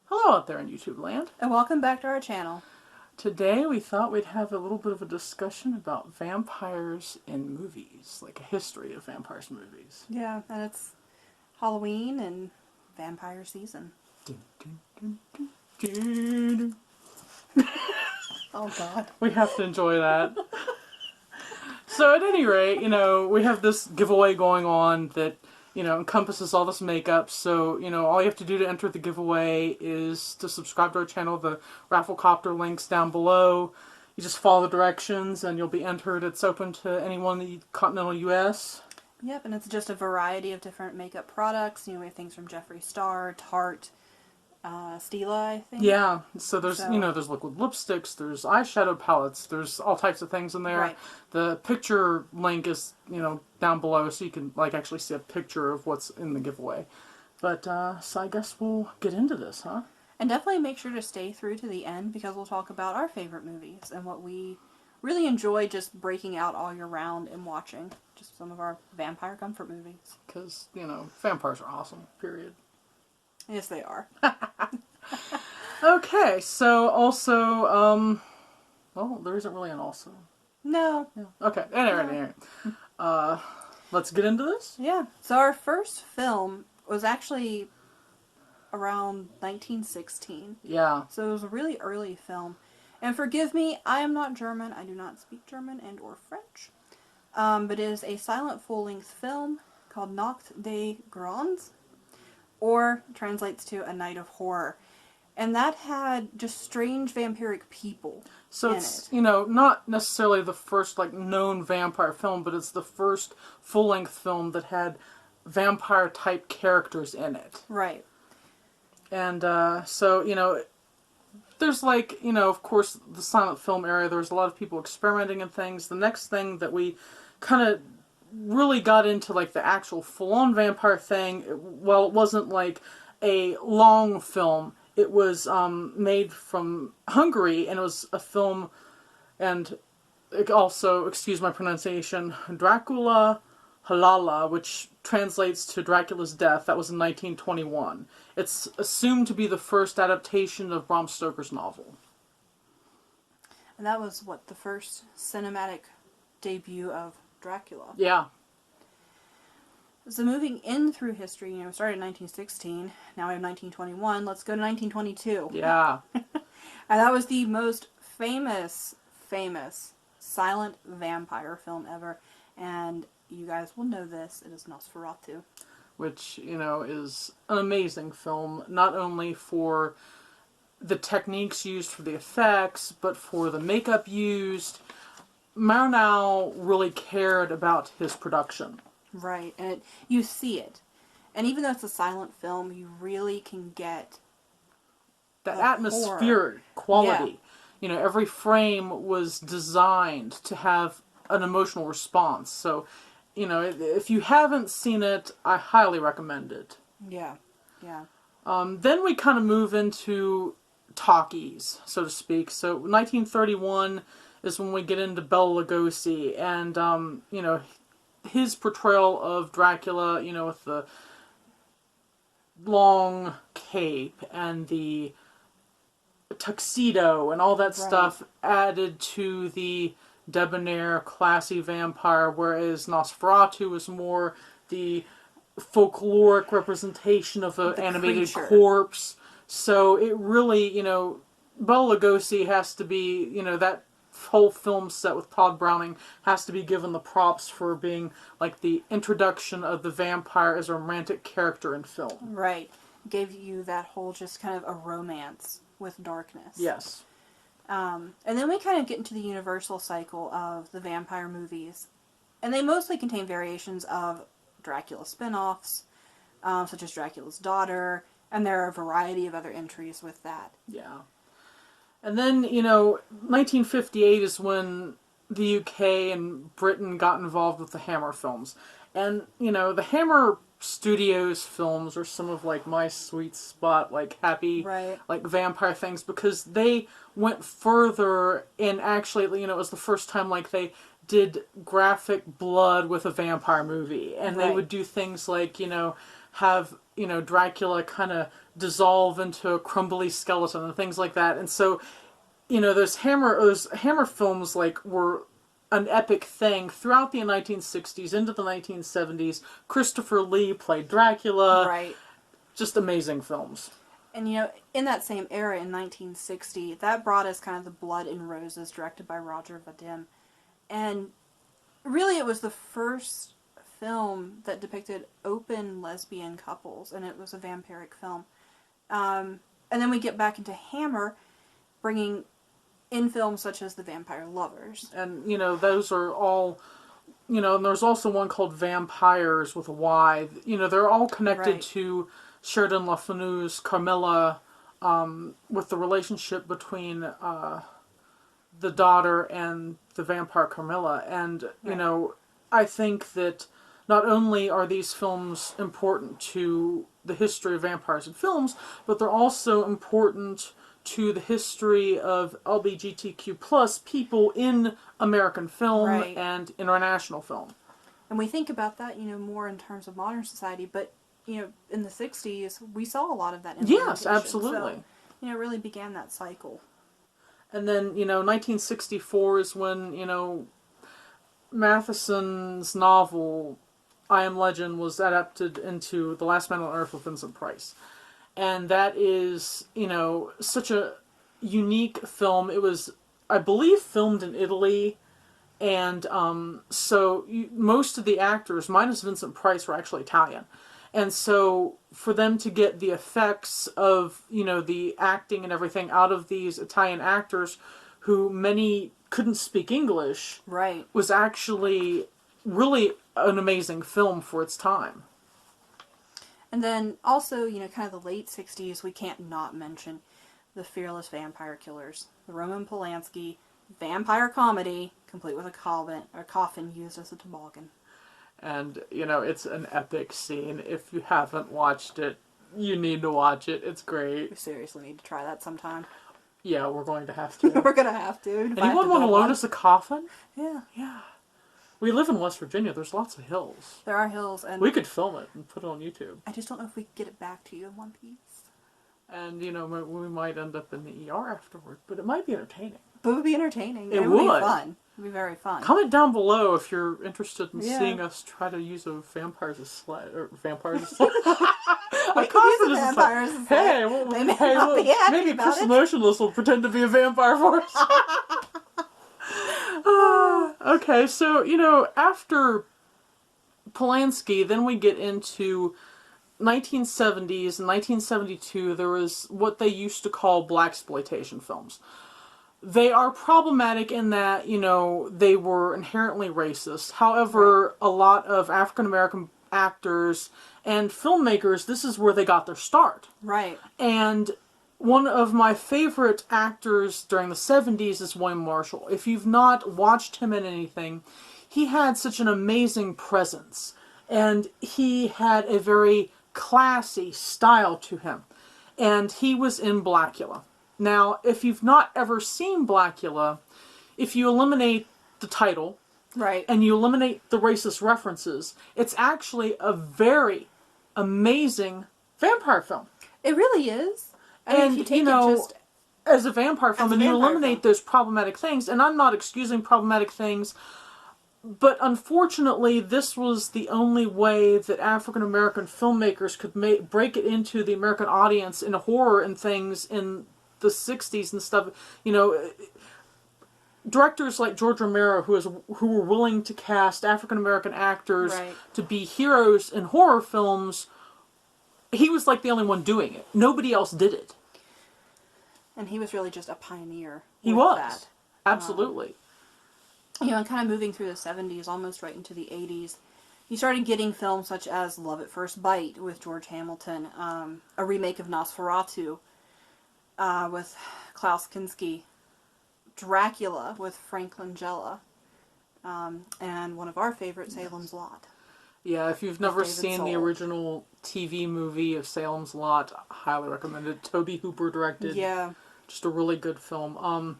Hello out there in YouTube land. And welcome back to our channel. Today we thought we'd have a little bit of a discussion about vampires in movies, like a history of vampires in movies. Yeah, and it's Halloween and vampire season. Dun, dun, dun, dun, dun. Oh god. We have to enjoy that. So at any rate, we have this giveaway going on that, encompasses all this makeup. So, all you have to do to enter the giveaway is to subscribe to our channel. The rafflecopter link's down below. You just follow the directions and you'll be entered. It's open to anyone in the continental U.S. Yep, and it's just a variety of different makeup products. We have things from Jeffree Star, Tarte, Stila, I think. Yeah, so there's there's liquid lipsticks, there's eyeshadow palettes, there's all types of things in there. Right. The picture link is down below, so you can actually see a picture of what's in the giveaway. But so I guess we'll get into this, huh? And definitely make sure to stay through to the end because we'll talk about our favorite movies and what we really enjoy just breaking out all year round and watching. Just some of our vampire comfort movies. Because vampires are awesome. Period. Yes, they are. Okay, so also, well, there isn't really an also. No. Yeah. Okay, anyway. Let's get into this? Yeah. So our first film was actually around 1916. Yeah. So it was a really early film. And forgive me, I am not German. I do not speak German and or French. But it is a silent full-length film called Nacht des Grands, or translates to A Night of Horror. And that had just strange vampiric people. So it's, not necessarily the first, known vampire film, but it's the first full-length film that had vampire-type characters in it. Right. And, so, there's, of course, the silent film era, there was a lot of people experimenting in things. The next thing that we kind of really got into, the actual full-on vampire thing, well, it wasn't, a long film. It was made from Hungary, and it was a film, and it also, excuse my pronunciation, Dracula Halala, which translates to Dracula's Death. That was in 1921. It's assumed to be the first adaptation of Bram Stoker's novel. And that was, the first cinematic debut of Dracula. Yeah. So moving in through history, we started in 1916, now we have 1921, let's go to 1922. Yeah. And that was the most famous silent vampire film ever, and you guys will know this, it is Nosferatu. Which, is an amazing film, not only for the techniques used for the effects, but for the makeup used. Murnau really cared about his production. Right, and you see it. And even though it's a silent film, you really can get that atmospheric quality. Yeah. Every frame was designed to have an emotional response. So, if you haven't seen it, I highly recommend it. Yeah, yeah. Then we kind of move into talkies, so to speak. So 1931 is when we get into Bela Lugosi, and, his portrayal of Dracula, with the long cape and the tuxedo and all that stuff added to the debonair, classy vampire, whereas Nosferatu was more the folkloric representation of an animated corpse. So it really, Bela Lugosi has to be, that whole film set with Todd Browning has to be given the props for being the introduction of the vampire as a romantic character in film. Right. Gave you that whole just kind of a romance with darkness. Yes. And then we kind of get into the universal cycle of the vampire movies. And they mostly contain variations of Dracula spin-offs, such as Dracula's Daughter, and there are a variety of other entries with that. Yeah. And then, 1958 is when the UK and Britain got involved with the Hammer films. And, the Hammer Studios films are some of, my sweet spot, happy, vampire things, because they went further in actually, it was the first time, they did graphic blood with a vampire movie. And they would do things like, have Dracula kind of dissolve into a crumbly skeleton and things like that. And so, those Hammer films were an epic thing throughout the 1960s into the 1970s. Christopher Lee played Dracula. Right. Just amazing films. And in that same era in 1960, that brought us kind of the Blood and Roses, directed by Roger Vadim. And really it was the first film that depicted open lesbian couples, and it was a vampiric film. And then we get back into Hammer, bringing in films such as The Vampire Lovers. And, those are all, and there's also one called Vampires with a Y. They're all connected to Sheridan Le Fanu's Carmilla, with the relationship between the daughter and the vampire Carmilla. And, I think that not only are these films important to the history of vampires in films, but they're also important to the history of LGBTQ plus people in American film and international film. And we think about that, more in terms of modern society, but, in the 60s, we saw a lot of that implementation. Yes, absolutely. So, it really began that cycle. And then, 1964 is when, Matheson's novel, I Am Legend, was adapted into The Last Man on Earth with Vincent Price. And that is, such a unique film. It was, I believe, filmed in Italy. And so most of the actors, minus Vincent Price, were actually Italian. And so for them to get the effects of, the acting and everything out of these Italian actors, who many couldn't speak English, was actually really an amazing film for its time. And then also, kind of the late 60s, we can't not mention the Fearless Vampire Killers. The Roman Polanski vampire comedy, complete with a coffin used as a toboggan. And, it's an epic scene. If you haven't watched it, you need to watch it. It's great. We seriously need to try that sometime. Yeah, we're going to have to. We're going to have to. Anyone want to loan us a coffin? Yeah. Yeah. We live in West Virginia. There's lots of hills. There are hills. And we could film it and put it on YouTube. I just don't know if we could get it back to you in one piece. And, we might end up in the ER afterward. But it might be entertaining. But it would be entertaining. It would be fun. It would be very fun. Comment down below if you're interested in seeing us try to use a vampire as a sled. Or vampires as a sled. We could use a vampire as a sled. Hey, maybe Chris Emotionless will pretend to be a vampire for us. Okay, so, after Polanski, then we get into 1970s and 1972. There was what they used to call blaxploitation films. They are problematic in that, they were inherently racist. However, a lot of African-American actors and filmmakers, this is where they got their start. Right. And one of my favorite actors during the 70s is William Marshall. If you've not watched him in anything, he had such an amazing presence. And he had a very classy style to him. And he was in Blackula. Now, if you've not ever seen Blackula, if you eliminate the title, and you eliminate the racist references, it's actually a very amazing vampire film. It really is. And, if you take it just as a vampire film, and you eliminate those problematic things, and I'm not excusing problematic things, but unfortunately, this was the only way that African-American filmmakers could break it into the American audience in horror and things in the 60s and stuff. Directors like George Romero, who were willing to cast African-American actors to be heroes in horror films, he was like the only one doing it. Nobody else did it. And he was really just a pioneer. He was. That. Absolutely. And kind of moving through the 70s, almost right into the 80s, you started getting films such as Love at First Bite with George Hamilton, a remake of Nosferatu with Klaus Kinski, Dracula with Frank Langella, and one of our favorites, Salem's Lot. Yeah, if you've never seen the original TV movie of Salem's Lot, I highly recommend it. Toby Hooper directed. Yeah. Just a really good film.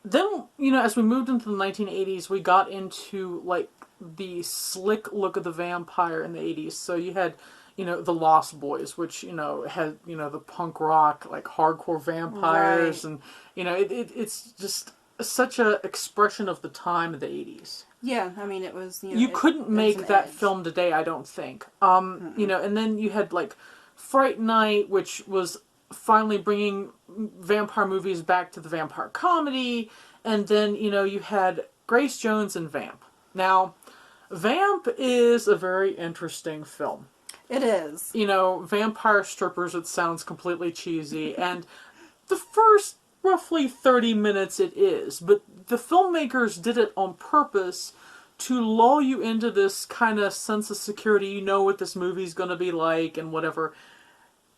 Then, as we moved into the 1980s, we got into, the slick look of the vampire in the 80s. So you had, the Lost Boys, which, had, the punk rock, like, hardcore vampires. Right. And, it's just such a expression of the time of the 80s. Yeah, I mean, it was, You couldn't it was make an that edge. film today, I don't think. And then you had, like, Fright Night, which was finally bringing vampire movies back to the vampire comedy. And then, you had Grace Jones and Vamp. Now, Vamp is a very interesting film. It is. Vampire strippers, it sounds completely cheesy. And the first roughly 30 minutes it is. But the filmmakers did it on purpose to lull you into this kind of sense of security. You know what this movie's going to be like and whatever.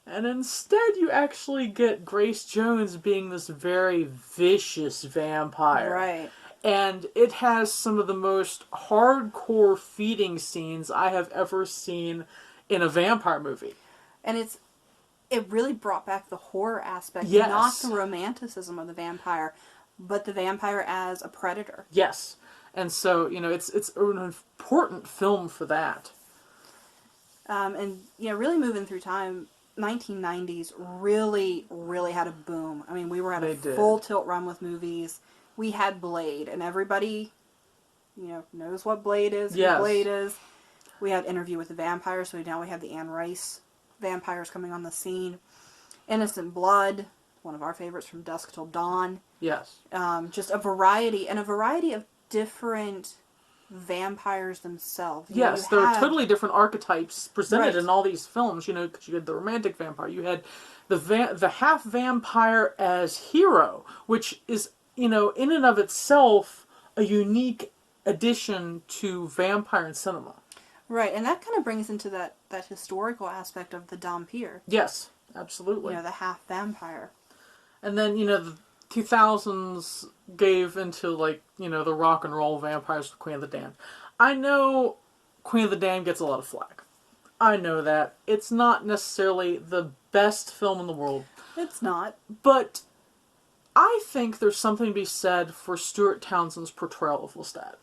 And instead you actually get Grace Jones being this very vicious vampire. Right. And it has some of the most hardcore feeding scenes I have ever seen in a vampire movie. And it really brought back the horror aspect, Yes. not the romanticism of the vampire, but the vampire as a predator. Yes. And so, it's an important film for that. And, really moving through time, 1990s really, really had a boom. I mean, we were at a full tilt run with movies. We had Blade, and everybody, knows what Blade is, Yes. who Blade is. We had Interview with the Vampire, so now we have the Anne Rice vampires coming on the scene. Innocent Blood, one of our favorites, From Dusk Till Dawn. Yes. Just a variety of different vampires themselves. Yes, there are totally different archetypes presented Right. in all these films, because you had the romantic vampire, you had the half vampire as hero, which is, in and of itself, a unique addition to vampire in cinema. Right, and that kind of brings into that historical aspect of the Dhampir. Yes, absolutely. The half vampire. And then, the 2000s gave into, like, the rock and roll vampires with Queen of the Damned. I know Queen of the Damned gets a lot of flack. I know that. It's not necessarily the best film in the world. It's not. But I think there's something to be said for Stuart Townsend's portrayal of Lestat.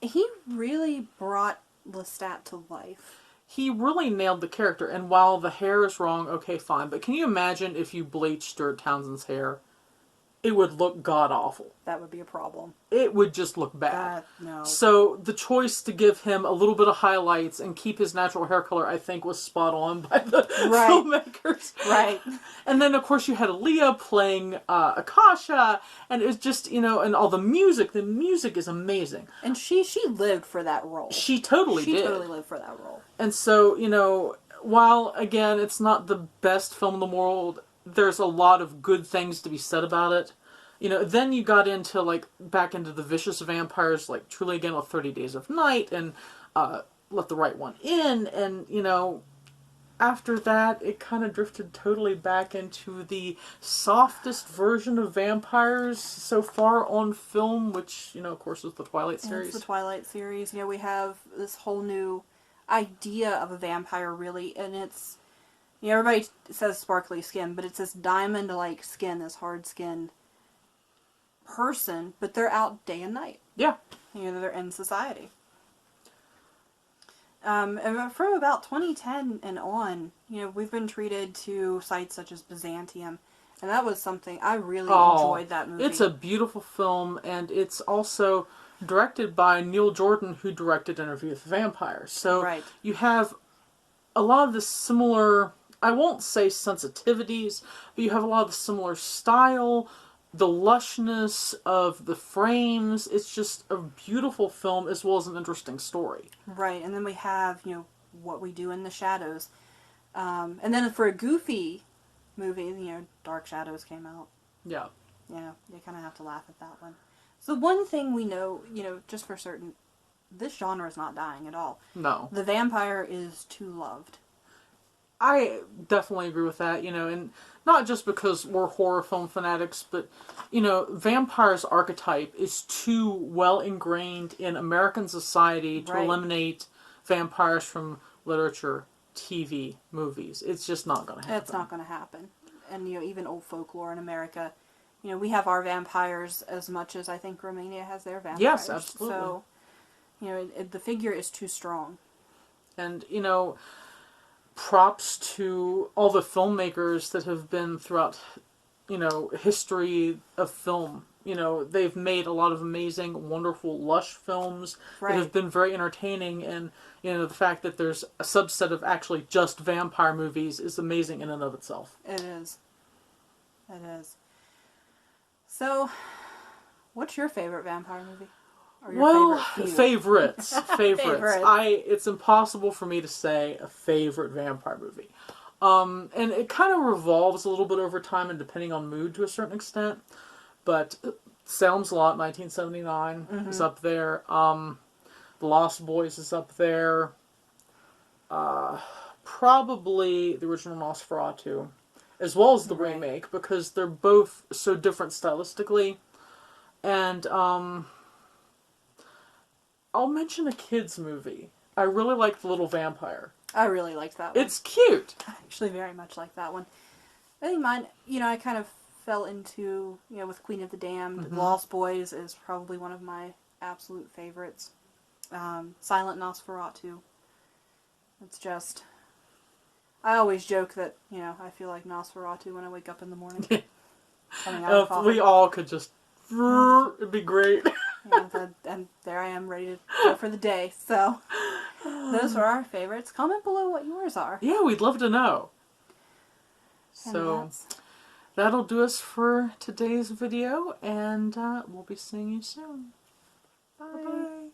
He really brought Lestat to life. He really nailed the character, and while the hair is wrong, okay, fine. But can you imagine if you bleached Stuart Townsend's hair? It would look god-awful. That would be a problem. It would just look bad. No. So the choice to give him a little bit of highlights and keep his natural hair color, I think, was spot on by the filmmakers. Right. And then, of course, you had Aaliyah playing Akasha, and it was just, and all the music. The music is amazing. And she lived for that role. She totally did. She totally lived for that role. And so, while, again, it's not the best film in the world, there's a lot of good things to be said about it. Then you got into, like, back into the vicious vampires, like Truly Again with 30 Days of Night, and Let the Right One In, and, after that, it kind of drifted totally back into the softest version of vampires so far on film, which, of course, was the Twilight series. It's the Twilight series. We have this whole new idea of a vampire, really, and it's, everybody says sparkly skin, but it's this diamond-like skin, this hard-skinned person, but they're out day and night. Yeah. They're in society. And from about 2010 and on, we've been treated to sites such as Byzantium, and that was something I really enjoyed that movie. It's a beautiful film, and it's also directed by Neil Jordan, who directed Interview with the Vampire. So you have a lot of the similar, I won't say sensitivities, but you have a lot of the similar style, the lushness of the frames. It's just a beautiful film as well as an interesting story. Right, and then we have, What We Do in the Shadows. And then for a goofy movie, Dark Shadows came out. Yeah. Yeah, you kind of have to laugh at that one. So one thing we know, just for certain, this genre is not dying at all. No. The vampire is too loved. I definitely agree with that, and not just because we're horror film fanatics, but, vampires' archetype is too well ingrained in American society to eliminate vampires from literature, TV, movies. It's just not going to happen. It's not going to happen. And, even old folklore in America, we have our vampires as much as I think Romania has their vampires. Yes, absolutely. So, the figure is too strong. And, props to all the filmmakers that have been throughout, history of film. They've made a lot of amazing, wonderful, lush films that have been very entertaining, and, the fact that there's a subset of actually just vampire movies is amazing in and of itself. It is. It is. So, what's your favorite vampire movie? Or your favorite few? Favorites. Favorites. It's impossible for me to say a favorite vampire movie. And it kind of revolves a little bit over time and depending on mood to a certain extent. But Salem's Lot, 1979, is up there. The Lost Boys is up there. Probably the original Nosferatu, as well as the remake, because they're both so different stylistically. And I'll mention a kids movie. I really like The Little Vampire. I really liked that one. It's cute. I actually very much like that one. I think mine, I kind of fell into, with Queen of the Damned. Lost Boys is probably one of my absolute favorites. Silent Nosferatu. It's just... I always joke that, I feel like Nosferatu when I wake up in the morning. If we all could just... It'd be great. And there I am, ready to go for the day. So, those are our favorites. Comment below what yours are. Yeah, we'd love to know. So, that'll do us for today's video, and we'll be seeing you soon. Bye. Bye-bye.